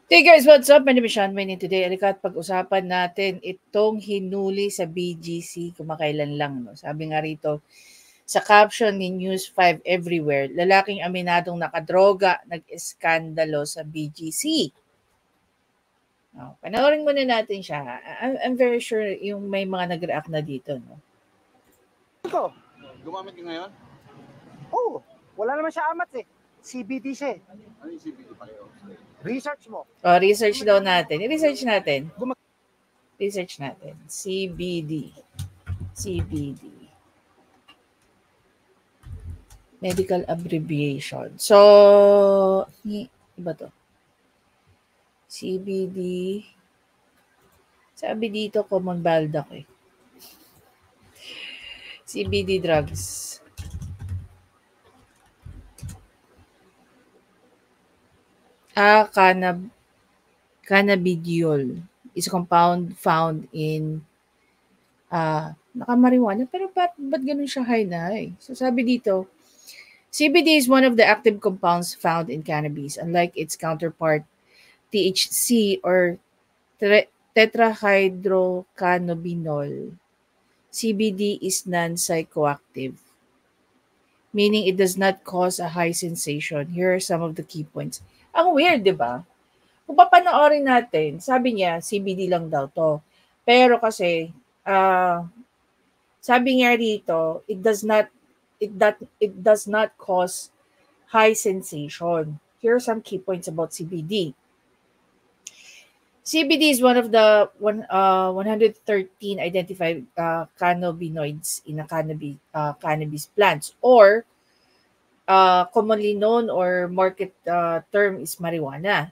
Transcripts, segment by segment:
Hey guys, what's up? My name is Sean Wayne. Today, alikat pag-usapan natin itong hinuli sa BGC kumakailan lang. No? Sabi nga rito, sa caption ni News 5 Everywhere, lalaking aminadong nakadroga, nag-eskandalo sa BGC. Oh, panoorin muna natin siya. I'm very sure yung may mga nag-react na dito. No? Ko. Gumamit ka ngayon? Oo. Wala naman siya amat eh. CBD siya eh. Ano yung CBD pareho? Research mo. Oh, research daw natin. I-research natin. Research natin. CBD. CBD. Medical abbreviation. So, iba to. CBD. Sabi dito, common baldak eh. CBD drugs. Cannabidiol is a compound found in nakamarijuana. Pero ba't ganun siya high na eh? So sabi dito, CBD is one of the active compounds found in cannabis. Unlike its counterpart, THC or tetrahydrocannabinol, CBD is non-psychoactive, meaning it does not cause a high sensation. Here are some of the key points. Ang weird, di ba? Kung papanoorin natin, sabi niya, CBD lang daw to. Pero kasi, sabi niya rito, it does not cause high sensation. Here are some key points about CBD. CBD is one of the 113 identified cannabinoids in a cannabis plants, or commonly known or market term is marijuana.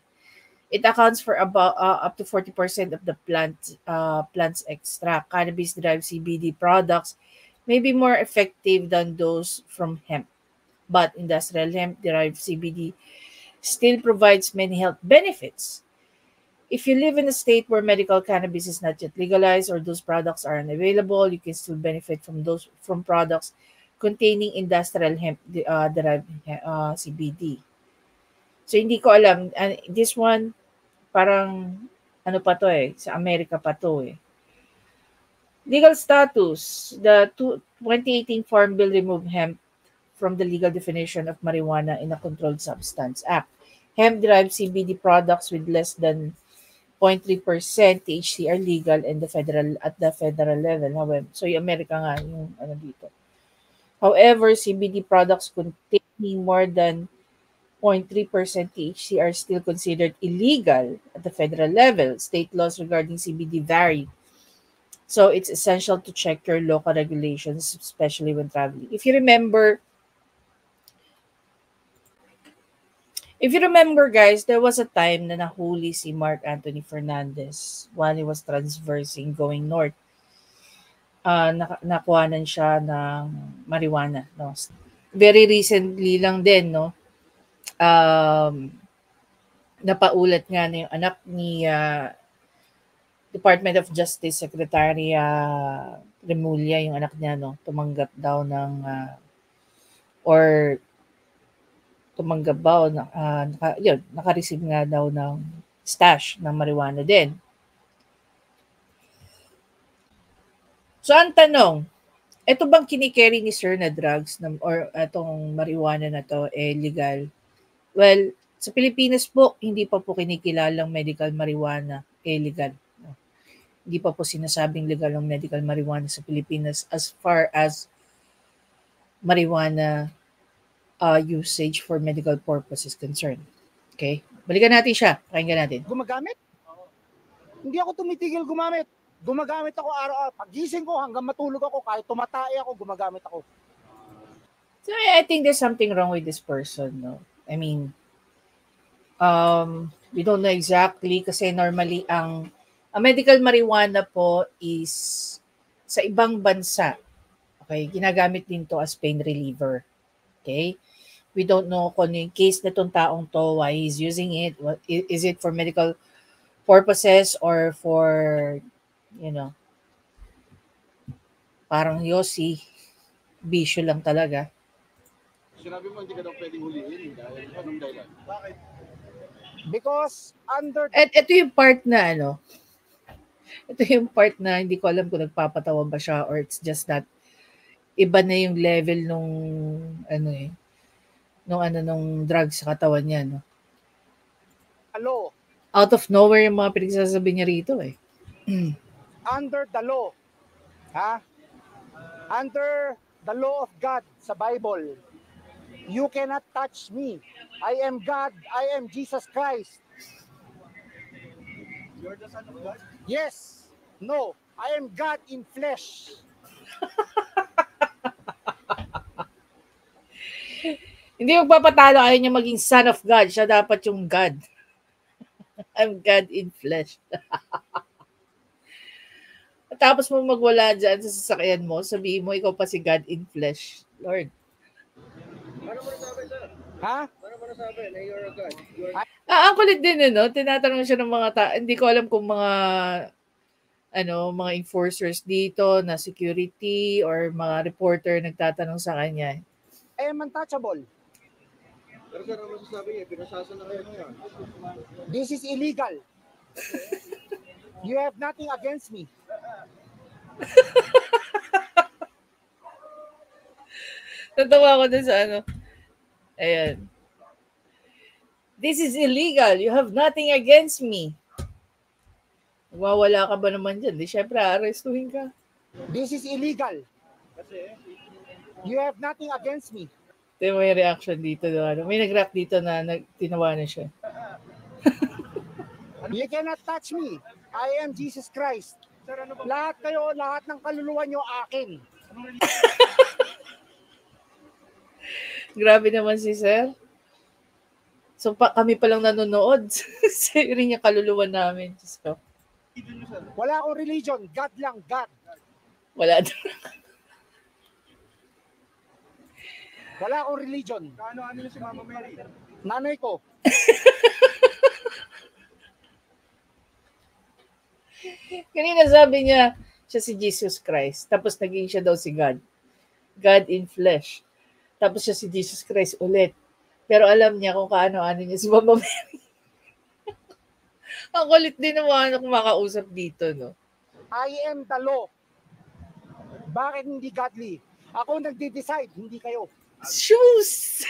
It accounts for about up to 40% of the plant's extract. Cannabis-derived CBD products may be more effective than those from hemp, but industrial hemp-derived CBD still provides many health benefits. If you live in a state where medical cannabis is not yet legalized or those products are unavailable, you can still benefit from products containing industrial hemp-derived CBD. So hindi ko alam. This one, parang ano pa to eh, sa Amerika pa to eh. Legal status. The 2018 Farm Bill removed hemp from the legal definition of marijuana in a Controlled Substance Act. Hemp-derived CBD products with less than 0.3% THC are legal at the federal level. However, so yung Amerika nga yung ano dito. However, CBD products containing more than 0.3% THC are still considered illegal at the federal level. State laws regarding CBD vary. So it's essential to check your local regulations, especially when traveling. If you remember, guys, there was a time na nahuli si Mark Anthony Fernandez while he was transversing going north. Nakuhanan siya ng marijuana. No? Very recently lang din, no? Napaulat nga na yung anak ni Department of Justice Secretary Remulla, yung anak niya, no, tumanggap daw ng naka-receive nga daw ng stash ng marijuana din. So ang tanong, ito bang kinikerry ni Sir na drugs or itong marijuana na to legal? Well, sa Pilipinas po, hindi pa po kinikilalang medical marijuana legal. No? Hindi pa po sinasabing legal ang medical marijuana sa Pilipinas as far as marijuana usage for medical purposes concerned. Okay? Balikan natin siya. Pakinggan natin. Gumagamit? Hindi ako tumitigil gumamit. Gumagamit ako araw-araw. Pagising ko hanggang matulog ako, kahit tumatay ako, gumagamit ako. So I think there's something wrong with this person, no? I mean, we don't know exactly kasi normally ang medical marijuana po is sa ibang bansa. Okay, ginagamit din to as pain reliever. Okay? We don't know kung yung case na itong taong to, why he's using it. Is it for medical purposes or for, parang Yossi, bisyo lang talaga. Sinabi mo hindi ka daw pwedeng huliin dahil anong dahilan? Bakit? Because under At ito yung part na ito yung part na hindi ko alam kung nagpapatawa ba siya or it's just that iba na yung level nung nung drugs sa katawan niya, no? the law, Out of nowhere yung mga pinagsasabi niya rito eh. under the law, ha? Under the law of God sa Bible, you cannot touch me. I am God, I am Jesus Christ. You're the son of God? Yes, no, I am God in flesh. Hindi magpapatalo, ayaw niya maging son of God. Siya dapat yung God. I'm God in flesh. Tapos mo magwala dyan sa sasakyan mo, sabihin mo, ikaw pa si God in flesh. Lord. Paano mo nasabi, sir? Ha? Paano mo nasabi na you're a God? Ang kulit din, tinatanong siya ng mga hindi ko alam kung mga mga enforcers dito na security or mga reporter nagtatanong sa kanya. I am untouchable. Pero sir, ano masasabi niya? Pinasasa na kayo ngayon. This is illegal. You have nothing against me. Natawa ko dun sa Ayan. This is illegal. You have nothing against me. Wawala ka ba naman dyan? Di syempre, arestuhin ka. This is illegal. Kasi, You have nothing against me. Ito may reaction dito. May nag-react dito na tinawanan siya. You cannot touch me. I am Jesus Christ. sir, ano ba? Lahat kayo, lahat ng kaluluwa nyo akin. Grabe naman si Sir. So kami pa lang nanonood. Sa rin niya kaluluwa namin. Diyos ko. Wala akong religion. God lang, God. Wala. Wala akong religion. Ano si Mama Mary? Nanay ko. Kanina sabi niya, siya si Jesus Christ. Tapos naging siya daw si God. God in flesh. Tapos siya si Jesus Christ ulit. Pero alam niya kung kaano-ano niya si Mama Mary. Ang kulit din naman na kumakausap dito, no? I am the law. Bakit hindi godly? Ako nagde-decide, hindi kayo. Shoes!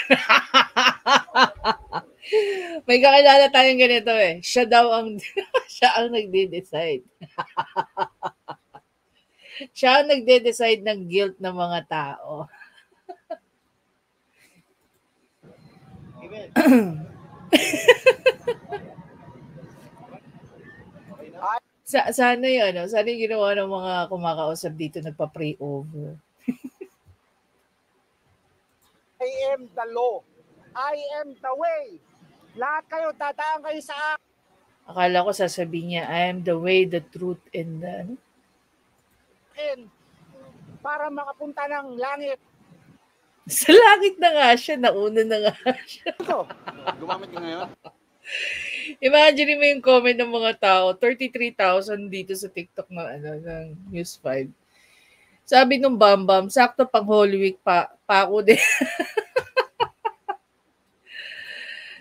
May kakilala tayong ganito eh. Siya daw ang siya ang nagde-decide. Siya ang nagde-decide ng guilt ng mga tao. Sana yun, sana yung ginawa ng mga kumakausap dito, nagpa-pray over. I am the law. I am the way. Lahat kayo, dadaan kayo sa akin. Akala ko sasabihin niya, I am the way, the truth, and the... Para makapunta ng langit. Sa langit na nga siya, nauna na nga siya. Ito. Gumamit ka ngayon? Imagine mo yung comment ng mga tao, 33,000 dito sa TikTok ng News 5. Sabi nung Bambam, sakto pang Holy Week pa ako din.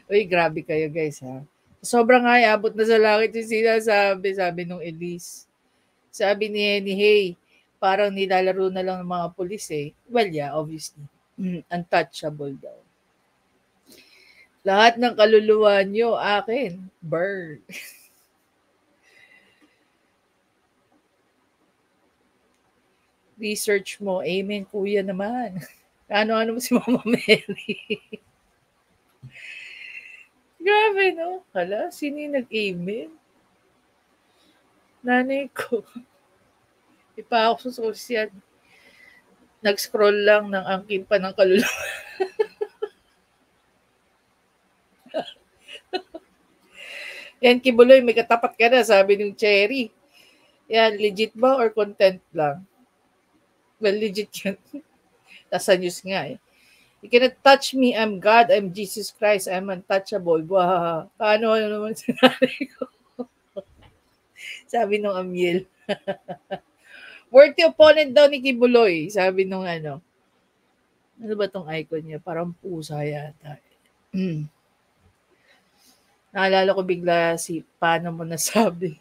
Uy, grabe kayo guys ha. Sobrang high, abot na sa langit yung sinasabi, sabi nung Elise. Sabi ni Henny, hey, parang nilalaro na lang ng mga pulis eh. Well, yeah, obviously. Untouchable daw. Lahat ng kaluluwa nyo, akin. Burn. Research mo. Amen, kuya naman. Ano-ano mo si Mama Mary. Grabe, no? Hala, sino yung nag-amen? Nanay ko. Ipa ako sa social. Nag-scroll lang ng angkin pa ng kaluluwa. Yan, Kibuloy, may katapat ka na, sabi ng Cherry. Yan, legit ba or content lang? Well, legit yan. Nasa news nga eh. You cannot touch me, I'm God, I'm Jesus Christ, I'm untouchable. Wow. Paano naman sinabi ko? Sabi nung Amiel. Worthy opponent daw ni Kibuloy, sabi nung ano. Ano ba tong icon niya? Parang pusa yata. Naalala ko bigla si paano mo nasabi.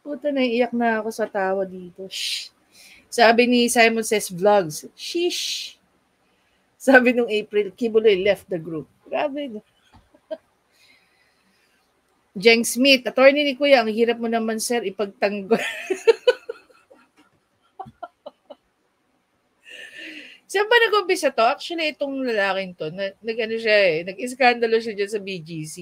Puta, naiiyak na ako sa tawa dito. Shh. Sabi ni Simon Says Vlogs, sheesh. Sabi nung April, Kibuloy left the group. Grabe. Jeng Smith, attorney ni Kuya, ang hirap mo naman sir ipagtanggol. Saan ba nag-umpisa to? Actually, itong lalaking to, nag-ano siya nag-iskandalo siya dyan sa BGC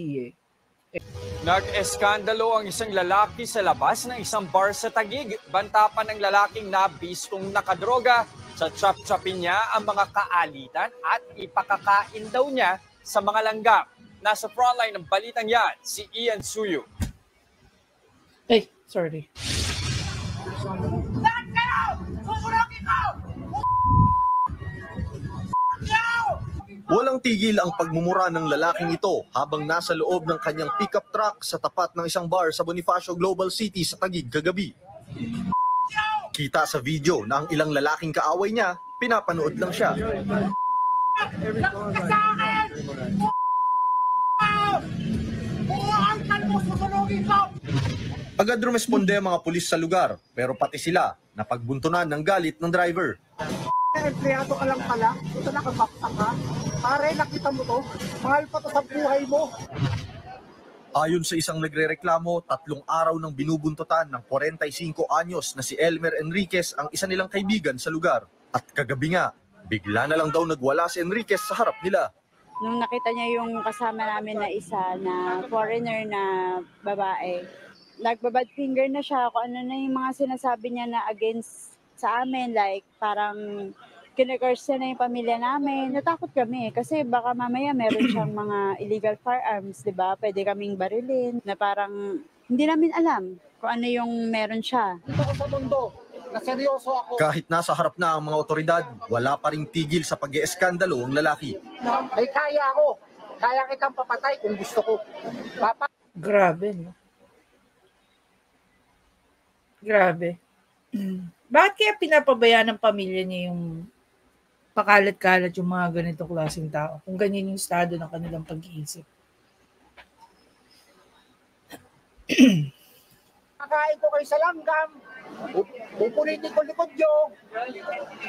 Nag-eskandalo ang isang lalaki sa labas ng isang bar sa Taguig. Banta pa ng lalaking nabistong nakadroga. Sa chop-chopin niya ang mga kaalitan at ipakakain daw niya sa mga langgam. Nasa frontline ng balitang yan, si Ian Suyo. Ay, sorry. Walang tigil ang pagmumura ng lalaking ito habang nasa loob ng kanyang pickup truck sa tapat ng isang bar sa Bonifacio Global City sa Taguig kagabi. Kita sa video na ang ilang lalaking kaaway niya, pinapanood lang siya. Agad rumesponde ang mga pulis sa lugar, pero pati sila napagbuntunan ng galit ng driver. Empleyado ka lang pala, ito nakabakta ka. Pare, nakita mo to, mahal pa to sa buhay mo. Ayon sa isang nagrereklamo, 3 araw nang binubuntutan ng 45 anyos na si Elmer Enriquez ang isa nilang kaibigan sa lugar. At kagabi nga, bigla na lang daw nagwala si Enriquez sa harap nila. Nung nakita niya yung kasama namin na isa na foreigner na babae, nagbabad finger na siya kung ano na yung mga sinasabi niya na against sa amin, like parang kinagurse na yung pamilya namin. Natakot kami kasi baka mamaya meron siyang mga illegal firearms, di ba? Pwede kaming barilin na parang hindi namin alam kung ano yung meron siya. Ito ko sa mundo, na seryoso ako. Kahit nasa harap na ang mga otoridad, wala pa ring tigil sa pag-ieskandalo ang lalaki. Ay, kaya ako. Kaya kitang papatay kung gusto ko. Grabe, no? Grabe. Bakit kaya pinapabayaan ng pamilya niya yung pakalat-kalat yung mga ganitong klaseng tao kung ganyan yung estado ng kanilang pag-iisip? Kakain ko kayo sa langgam, pupunitin ko likod nyo,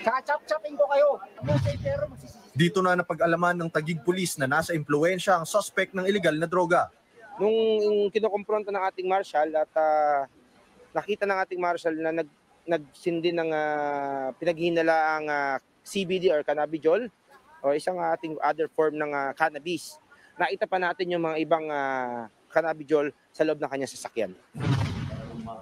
kachap-chapin ko kayo. Dito na napag-alaman ng Taguig Police na nasa impluwensya ang suspect ng illegal na droga. Nung kinokompronta ng ating marshal at nakita ng ating marshal na nagsindi ng pinaghinalaang CBD or cannabidiol o isang ating other form ng cannabis. Nakita pa natin yung mga ibang cannabidiol sa loob ng kanyang sasakyan.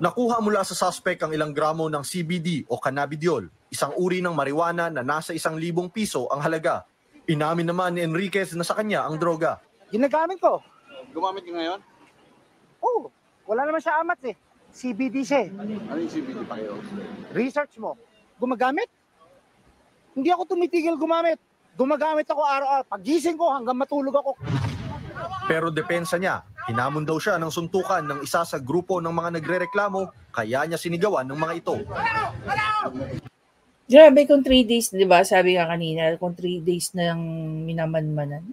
Nakuha mula sa suspect ang ilang gramo ng CBD o cannabidiol, isang uri ng marijuana na nasa 1,000 piso ang halaga. Inamin naman ni Enriquez na sa kanya ang droga. Ginagamit ko. Gumamit ka ngayon? Oo, wala naman siya amat eh. CBD siya eh. Ano yung CBD pa kayo? Research mo. Gumagamit? Hindi ako tumitigil gumamit. Gumagamit ako araw-araw. Pagising ko hanggang matulog ako. Pero depensa niya, hinamon daw siya ng suntukan ng isa sa grupo ng mga nagrereklamo, kaya niya sinigawan ng mga ito. Grabe kung 3 days, di ba? Sabi nga kanina, kung 3 days nang minamanmanan.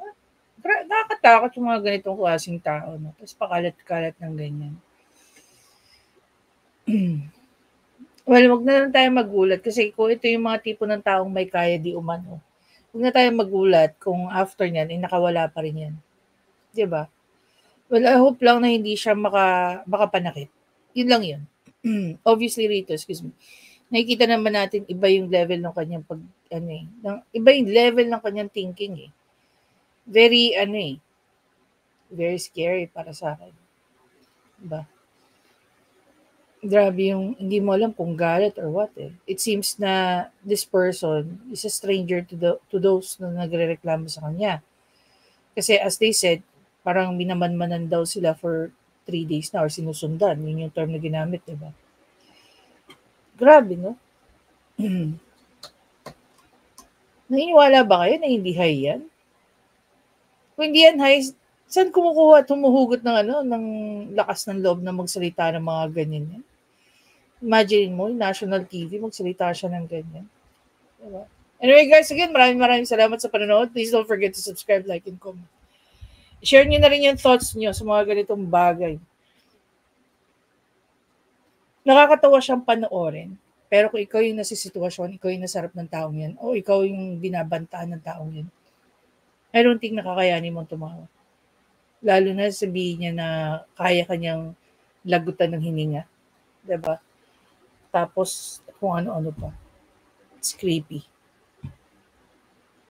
Nakakatakot yung mga ganitong klaseng tao. No? Tapos pakalat-kalat ng ganyan. Well, wag na lang tayo magulat kasi kung ito yung mga tipo ng taong may kaya di umano, wag na tayo magulat kung after niyan, nakawala pa rin yan. Diba? Well, I hope lang na hindi siya makapanakit. Yun lang yun. Obviously, Rito, excuse me. Nakikita naman natin iba yung level ng kanyang iba yung level ng kanyang thinking eh. Very, very scary para sa akin. Diba? Grabe yung hindi mo alam kung galit or what eh. It seems na this person is a stranger to those na nagrereklamo sa kanya. Kasi as they said, parang binamanmanan daw sila for 3 days na or sinusundan. Yun yung term na ginamit, diba? Grabe, no? Naniniwala ba kayo na hindi high yan? Kung hindi yan high, saan kumukuha at humuhugot ng lakas ng loob na magsalita ng mga ganyan yan? Imagine mo, national TV, magsalita siya ng ganyan. Diba? Anyway guys, again, maraming salamat sa panonood. Please don't forget to subscribe, like, and comment. Share niyo na rin yung thoughts niyo sa mga ganitong bagay. Nakakatawa siyang panoorin. Pero kung ikaw yung nasa sitwasyon, ikaw yung nasarap ng taong yan, o ikaw yung binabantaan ng taong yan, I don't think nakakayanin mong tumawa. Lalo na sabihin niya na kaya kanyang lagutan ng hininga. Diba? Tapos kung ano-ano pa. It's creepy.